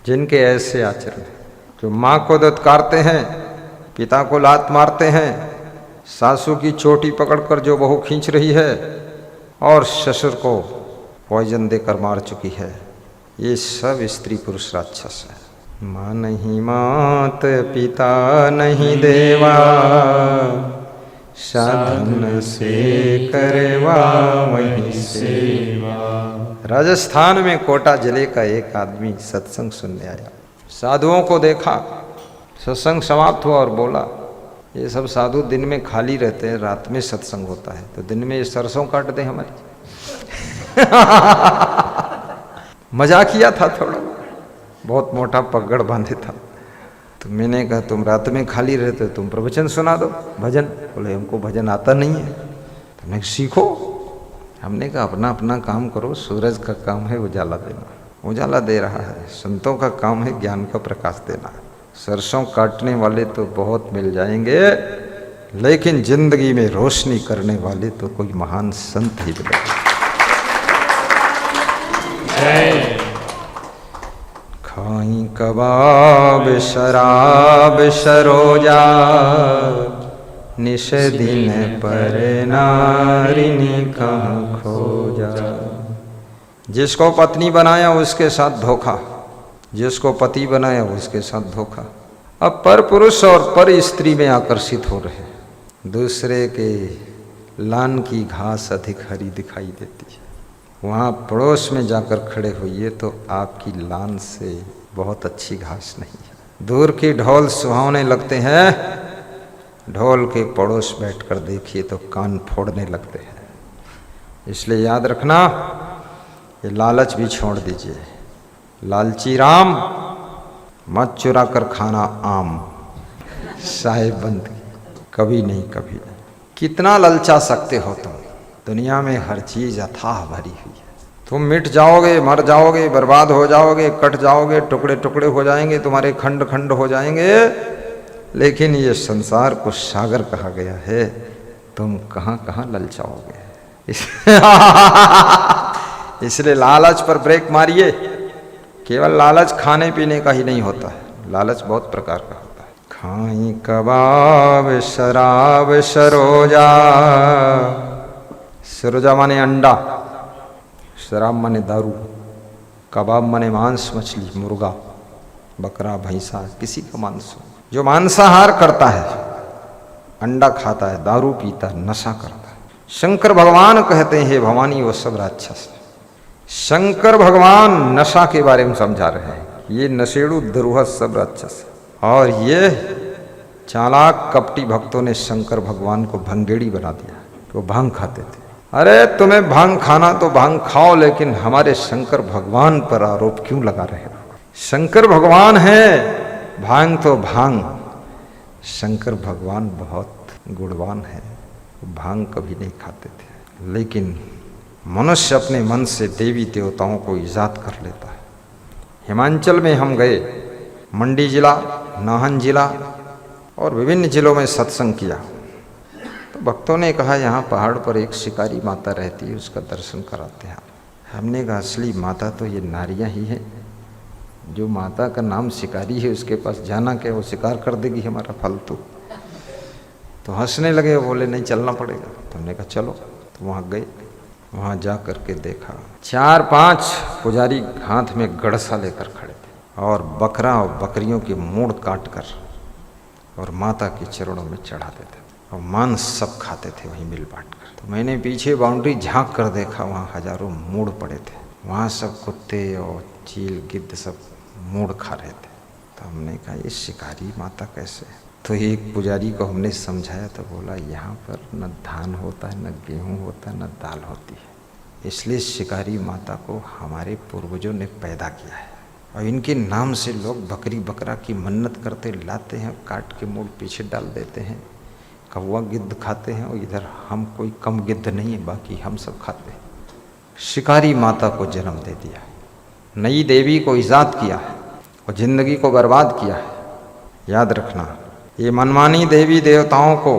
जिनके ऐसे आचरण हैं, जो माँ को दुत्कारते हैं, पिता को लात मारते हैं, सासू की चोटी पकड़कर जो बहू खींच रही है और ससुर को पॉइजन देकर मार चुकी है, ये सब स्त्री पुरुष राक्षस है। माँ नहीं मात, पिता नहीं देवा, साधन से करेवा वही सेवा। राजस्थान में कोटा जिले का एक आदमी सत्संग सुनने आया। साधुओं को देखा, सत्संग समाप्त हुआ और बोला, ये सब साधु दिन में खाली रहते हैं, रात में सत्संग होता है, तो दिन में ये सरसों काट दें हमारी। मजाक किया था थोड़ा, बहुत मोटा पगड़ बांधे था। तो मैंने कहा तुम रात में खाली रहते हो, तुम प्रवचन सुना दो, भजन। बोले हमको भजन आता नहीं है। तो मैंने सीखो। हमने कहा अपना अपना काम करो, सूरज का काम है उजाला देना, उजाला दे रहा है। संतों का काम है ज्ञान का प्रकाश देना। सरसों काटने वाले तो बहुत मिल जाएंगे, लेकिन जिंदगी में रोशनी करने वाले तो कोई महान संत ही मिलेगा। खाई कबाब शराब सरोजा, निश दिन पर नारिनी कहाँ खोजा। जिसको पत्नी बनाया उसके साथ धोखा, जिसको पति बनाया उसके साथ धोखा। अब पर पुरुष और पर स्त्री में आकर्षित हो रहे, दूसरे के लान की घास अधिक हरी दिखाई देती है। वहाँ पड़ोस में जाकर खड़े होइए तो आपकी लान से बहुत अच्छी घास नहीं है। दूर के ढोल सुहावने लगते हैं, ढोल के पड़ोस बैठकर देखिए तो कान फोड़ने लगते हैं। इसलिए याद रखना, ये लालच भी छोड़ दीजिए। लालची राम, मत चुरा कर खाना आम, साहेब बंद कभी नहीं, कभी नहीं। कितना ललचा सकते हो तुम? दुनिया में हर चीज अथाह भरी हुई है। तुम मिट जाओगे, मर जाओगे, बर्बाद हो जाओगे, कट जाओगे, टुकड़े टुकड़े हो जाएंगे, तुम्हारे खंड खंड हो जाएंगे, लेकिन ये संसार को सागर कहा गया है। तुम कहाँ कहाँ ललचाओगे। इसलिए लालच पर ब्रेक मारिए। केवल लालच खाने पीने का ही नहीं होता है, लालच बहुत प्रकार का होता है। खाई कबाब शराब सरोजा, सरोजा माने अंडा, शराब माने दारू, कबाब माने मांस, मछली, मुर्गा, बकरा, भैंसा, किसी का मांस। जो मांसाहार करता है, अंडा खाता है, दारू पीता है, नशा करता है, शंकर भगवान कहते हैं भवानी वो सब राक्षस। शंकर भगवान नशा के बारे में समझा रहे हैं, ये नशेड़ू दुरूह सब राक्षस। और ये चालाक कपटी भक्तों ने शंकर भगवान को भंगेड़ी बना दिया, वो भांग खाते थे। अरे तुम्हें भांग खाना तो भांग खाओ, लेकिन हमारे शंकर भगवान पर आरोप क्यों लगा रहे हो? शंकर भगवान है, भांग तो भांग। शंकर भगवान बहुत गुणवान है, भांग कभी नहीं खाते थे। लेकिन मनुष्य अपने मन से देवी देवताओं को इजाद कर लेता है। हिमाचल में हम गए, मंडी जिला, नाहन जिला और विभिन्न जिलों में सत्संग किया। तो भक्तों ने कहा यहाँ पहाड़ पर एक शिकारी माता रहती है, उसका दर्शन कराते हैं। हमने कहा असली माता तो ये नारियाँ ही है, जो माता का नाम शिकारी है उसके पास जाना क्या, वो शिकार कर देगी हमारा फालतू। तो हंसने लगे, बोले नहीं चलना पड़ेगा। तो हमने कहा चलो। तो वहाँ गए, वहाँ जा कर के देखा 4-5 पुजारी हाथ में गड़सा लेकर खड़े थे और बकरा और बकरियों की मूड़ काट कर और माता के चरणों में चढ़ाते थे और मांस सब खाते थे वहीं मिल बांट कर। तो मैंने पीछे बाउंड्री झांक कर देखा, वहाँ हजारों मूड़ पड़े थे, वहाँ सब कुत्ते और चील गिद्ध सब मूड़ खा रहे थे। तो हमने कहा ये शिकारी माता कैसे? तो एक पुजारी को हमने समझाया तो बोला यहाँ पर न धान होता है, न गेहूँ होता है, न दाल होती है, इसलिए शिकारी माता को हमारे पूर्वजों ने पैदा किया है। और इनके नाम से लोग बकरी बकरा की मन्नत करते लाते हैं, काट के मूड़ पीछे डाल देते हैं, कौवा गिद्ध खाते हैं। और इधर हम कोई कम गिद्ध नहीं है, बाकी हम सब खाते हैं। शिकारी माता को जन्म दे दिया, नई देवी को ईजाद किया है और जिंदगी को बर्बाद किया है। याद रखना, ये मनमानी देवी देवताओं को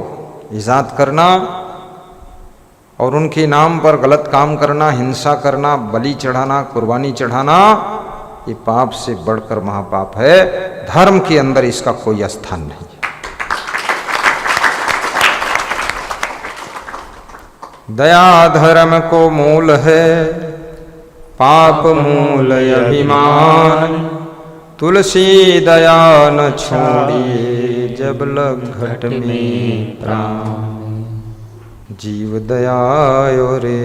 ईजाद करना और उनके नाम पर गलत काम करना, हिंसा करना, बलि चढ़ाना, कुर्बानी चढ़ाना, ये पाप से बढ़कर महापाप है। धर्म के अंदर इसका कोई स्थान नहीं। दया धर्म को मूल है, पाप मूल अभिमान। तुलसी दया न छोड़िए, जब लग घट में प्राण। जीव दया रे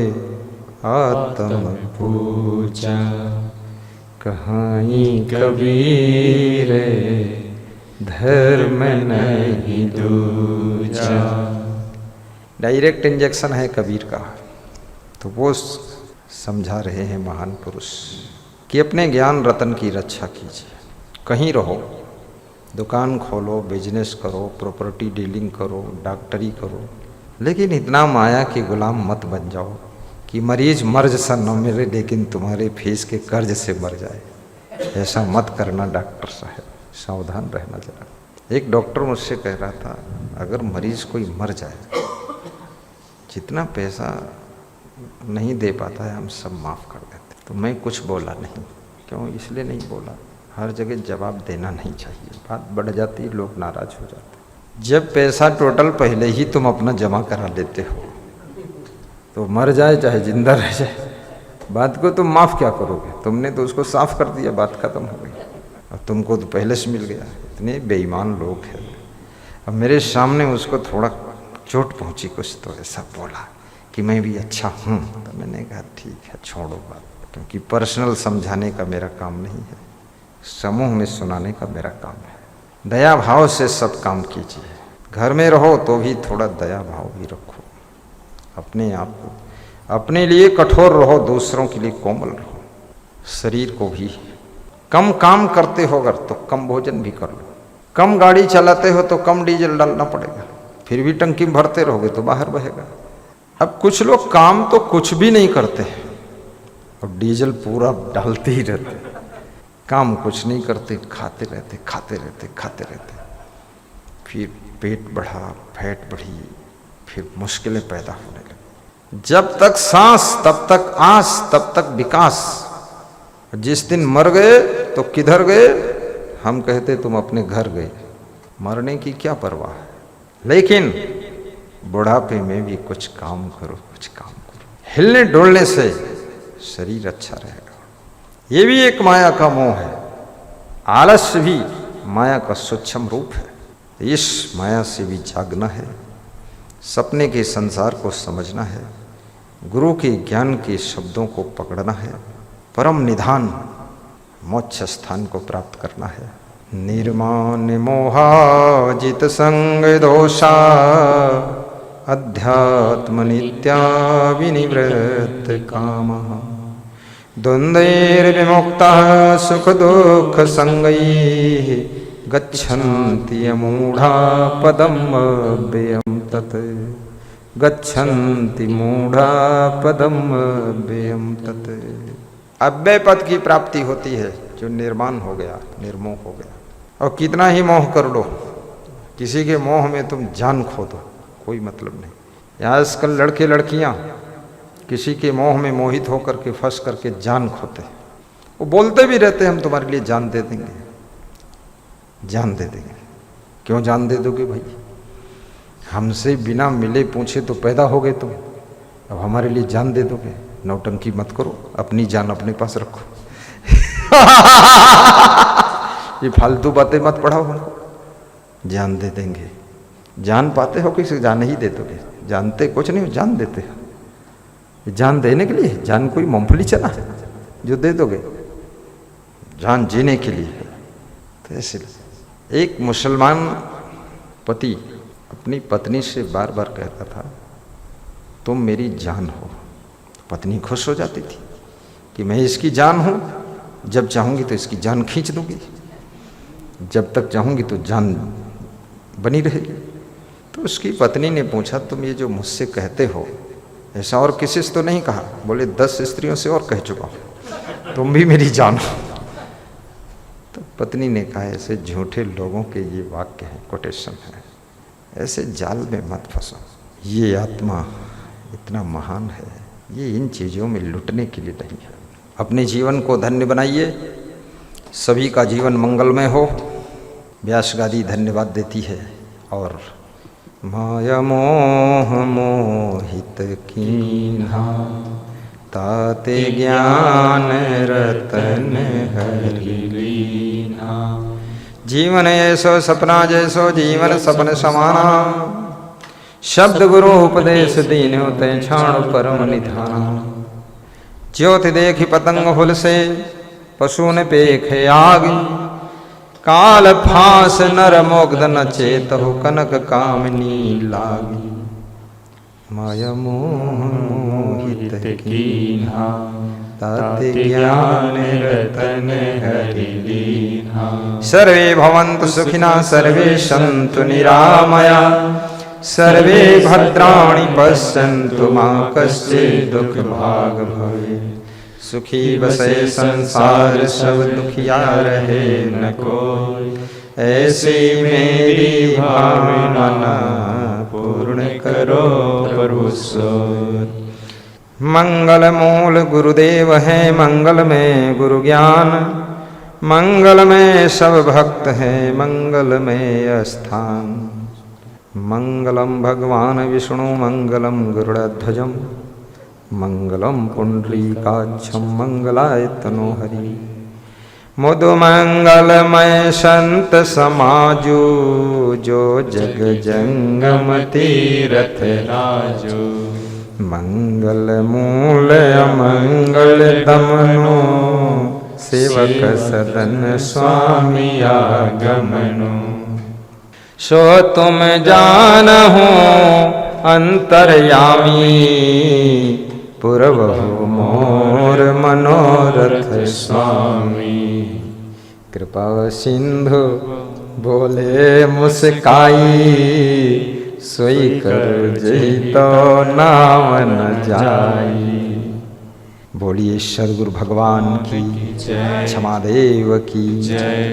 आत्म पूजा, कहानी कबीर धर्म नहीं दूजा। डायरेक्ट इंजेक्शन है कबीर का। तो वो समझा रहे हैं महान पुरुष कि अपने ज्ञान रतन की रक्षा कीजिए। कहीं रहो, दुकान खोलो, बिजनेस करो, प्रॉपर्टी डीलिंग करो, डॉक्टरी करो, लेकिन इतना माया के गुलाम मत बन जाओ कि मरीज मर्ज सा न मिले लेकिन तुम्हारे फीस के कर्ज से मर जाए। ऐसा मत करना डॉक्टर साहब, सावधान रहना जरा। एक डॉक्टर मुझसे कह रहा था, अगर मरीज कोई मर जाए, जितना पैसा नहीं दे पाता है हम सब माफ़ कर देते। तो मैं कुछ बोला नहीं। क्यों? इसलिए नहीं बोला, हर जगह जवाब देना नहीं चाहिए। बात बढ़ जाती है, लोग नाराज हो जाते। जब पैसा टोटल पहले ही तुम अपना जमा करा लेते हो, तो मर जाए चाहे जिंदा रह जाए, बात को तुम माफ़ क्या करोगे? तुमने तो उसको साफ कर दिया, बात खत्म हो गई। और तुमको तो पहले से मिल गया। इतने बेईमान लोग हैं। अब मेरे सामने उसको थोड़ा चोट पहुंची, कुछ तो ऐसा बोला कि मैं भी अच्छा हूँ। तो मैंने कहा ठीक है, छोड़ो बात, क्योंकि पर्सनल समझाने का मेरा काम नहीं है, समूह में सुनाने का मेरा काम है। दया भाव से सब काम कीजिए। घर में रहो तो भी थोड़ा दया भाव भी रखो। अपने आप को, अपने लिए कठोर रहो, दूसरों के लिए कोमल रहो। शरीर को भी कम काम करते हो अगर तो कम भोजन भी कर लो। कम गाड़ी चलाते हो तो कम डीजल डालना पड़ेगा, फिर भी टंकी में भरते रहोगे तो बाहर बहेगा। अब कुछ लोग काम तो कुछ भी नहीं करते और डीजल पूरा डालते ही रहते, काम कुछ नहीं करते, खाते रहते खाते रहते खाते रहते, फिर पेट बढ़ा, फैट बढ़ी, फिर मुश्किलें पैदा होने लगी। जब तक सांस तब तक आस, तब तक विकास। जिस दिन मर गए तो किधर गए? हम कहते तुम अपने घर गए। मरने की क्या परवाह है, लेकिन बुढ़ापे में भी कुछ काम करो, कुछ काम करो। हिलने डोलने से शरीर अच्छा रहेगा। ये भी एक माया का मोह है। आलस्य भी माया का सूक्ष्म रूप है। इस माया से भी जागना है, सपने के संसार को समझना है, गुरु के ज्ञान के शब्दों को पकड़ना है, परम निधान मोक्ष स्थान को प्राप्त करना है। निर्माण मोहाजित संग दोषा, अध्यात्म नित्या विनिवृत्त कामः। द्वन्द्वैर्विमुक्तः सुख दुःख संगैः, गच्छन्ति मूढ़ा पदम अव्ययम् तत्। गच्छन्ति मूढ़ा पदम अव्ययम् तत्। अव्यय पद की प्राप्ति होती है जो निर्माण हो गया, निर्मोह हो गया। और कितना ही मोह कर लो, किसी के मोह में तुम जान खो दो, कोई मतलब नहीं। आजकल लड़के लड़कियां किसी के मोह में मोहित होकर के फंस करके जान खोते। वो बोलते भी रहते हैं हम तुम्हारे लिए जान दे देंगे, जान दे देंगे। क्यों जान दे दोगे भाई? हमसे बिना मिले पूछे तो पैदा हो गए तुम, अब हमारे लिए जान दे दोगे? नौटंकी मत करो, अपनी जान अपने पास रखो। ये फालतू बातें मत पढ़ाओ हमको। जान दे देंगे, जान पाते हो किसी जान ही दे दोगे? जानते कुछ नहीं हो, जान देते हो। जान देने के लिए? जान कोई मूंगफली चना जो दे दोगे? जान जीने के लिए है। तो ऐसे एक मुसलमान पति अपनी पत्नी से बार बार कहता था, तुम मेरी जान हो। पत्नी खुश हो जाती थी कि मैं इसकी जान हूँ, जब चाहूँगी तो इसकी जान खींच दूंगी, जब तक चाहूँगी तो जान बनी रहेगी। तो उसकी पत्नी ने पूछा, तुम ये जो मुझसे कहते हो ऐसा और किसी से तो नहीं कहा? बोले 10 स्त्रियों से और कह चुका हूँ, तुम भी मेरी जान हो। तो पत्नी ने कहा, ऐसे झूठे लोगों के ये वाक्य हैं, कोटेशन है, ऐसे जाल में मत फंसो। ये आत्मा इतना महान है, ये इन चीज़ों में लुटने के लिए नहीं है। अपने जीवन को धन्य बनाइए, सभी का जीवन मंगलमय हो। व्यास गादी धन्यवाद देती है। और माया मोह मोहित कीन्हा, ताते ज्ञान रतन हरि लीन्हा। जीवन ऐसो सपना जैसो जीवन सपन समाना, शब्द गुरु उपदेश दीन्यो तै छाण परम निधाना। ज्योति देखी पतंग हुल से, पशु ने पेखे आगी। काल फांस नर मोग्ध न चेतहु, कनक कामिनी लागी। माया मोह मोहित कीन्हा, ताते ज्ञान रतन हरि लीन्हा। सर्वे भवन्तु सुखिनः सर्वे सन्तु निरामया, सर्वे भद्राणि पश्यन्तु मा कश्चित् दुःखभाग् भवेत्। सुखी बसे संसार सब दुखिया रहे न कोई, ऐसी मेरी भावना पूर्ण करो प्रभु सोई। मंगल मूल गुरुदेव है, मंगल में गुरु ज्ञान। मंगल में सब भक्त है, मंगल में स्थान। मंगलम भगवान विष्णु मंगलम गरुड़ध्वजम, मंगलम पुंडरीकाक्षम मंगलाय तनो हरि। मुदु मंगलमय संत समाजो, जो जग जंगम तीरथ राजो। मंगल मूल अमंगल दमनो, सेवक सदन स्वामी आगमनो। सो तुम जानहु अंतर्यामी, पुरवहु मोर मनोरथ स्वामी। कृपा सिंधु बोले मुस्काई, सोई कर जैतो नाम न जाई। बोलिए सद्गुरु भगवान की, क्षमादेव की जय।